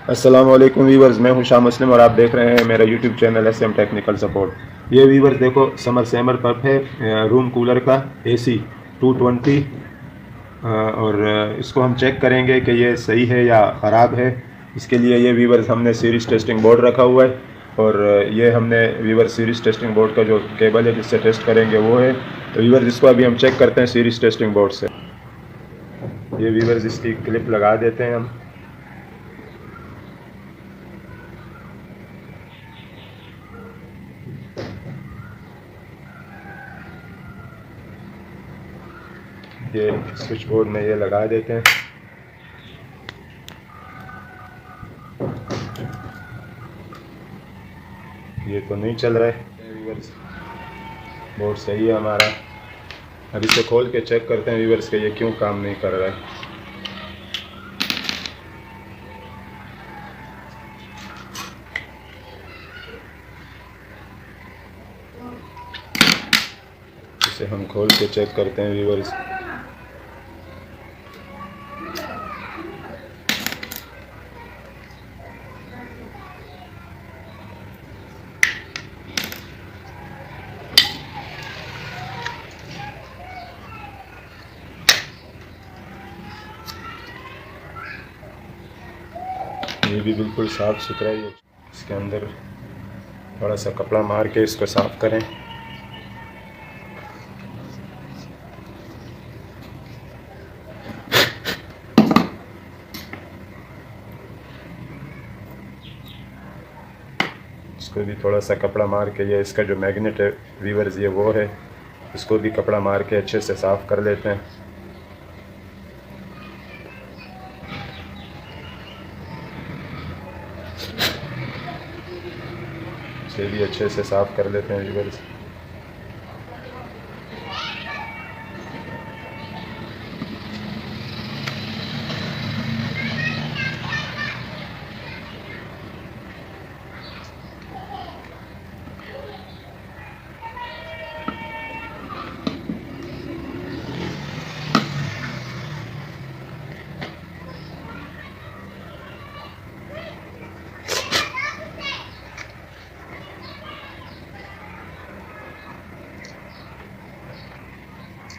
अस्सलाम वालेकुम वीवर्स, मैं हूं शाह मुस्लिम और आप देख रहे हैं मेरा YouTube channel SM technical support. ये वीवर्स देखो, समर सेमर पंप है रूम कूलर का एसी 220। और इसको हम चेक करेंगे कि ये सही है या ख़राब है। इसके लिए ये वीवर्स हमने सीरीज़ टेस्टिंग बोर्ड रखा हुआ है और ये हमने वीवर्स सीरीज़ टेस्टिंग बोर्ड का जो केबल है जिससे टेस्ट करेंगे वो है। तो वीवर्स इसको अभी हम चेक करते हैं सीरीज़ टेस्टिंग बोर्ड से। ये वीवर्स इसकी क्लिप लगा देते हैं हम। ये स्विच बोर्ड में ये लगा देते हैं। ये तो नहीं चल रहा है व्यूअर्स, बोर्ड सही है हमारा। अब इसे खोल के चेक करते हैं व्यूअर्स के ये क्यों काम नहीं कर रहा है। इसे हम खोल के चेक करते हैं व्यूअर्स। ये भी बिल्कुल साफ़ सुथरा है। इसके अंदर थोड़ा सा कपड़ा मार के इसको साफ़ करें। इसको भी थोड़ा सा कपड़ा मार के, ये इसका जो मैग्नेट है वीवर्स ये वो है, इसको भी कपड़ा मार के अच्छे से साफ़ कर लेते हैं। इसे भी अच्छे से साफ़ कर लेते हैं वीवर्स।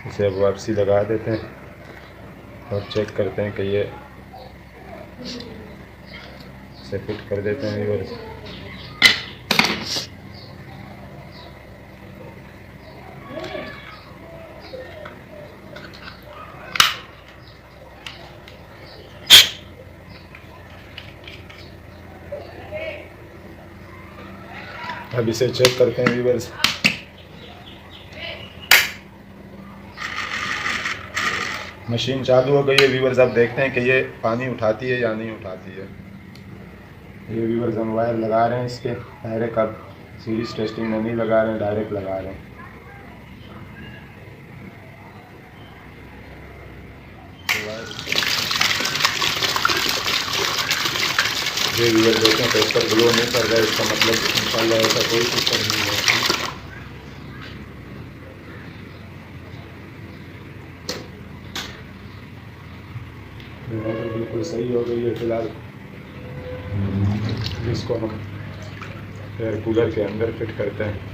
इसे अब वापसी लगा देते हैं और चेक करते हैं कि ये इसे फिट कर देते हैं व्यूअर्स। अब इसे चेक करते हैं व्यूअर्स। मशीन चालू हो गई है व्यूअर्स। अब देखते हैं कि ये पानी उठाती है या नहीं उठाती है। ये व्यूअर्स हम वायर लगा रहे हैं इसके डायरेक्ट, अब सीरीज टेस्टिंग में नहीं लगा रहे हैं, डायरेक्ट लगा रहे हैं। ये व्यूअर्स देखें तो इस पर ग्लो नहीं कर रहा है, इसका मतलब इंशाल्लाह ऐसा कोई सिस्टम नहीं है। मोटर बिल्कुल सही हो गई है फिलहाल। इसको हम एयर कूलर के अंदर फिट करते हैं।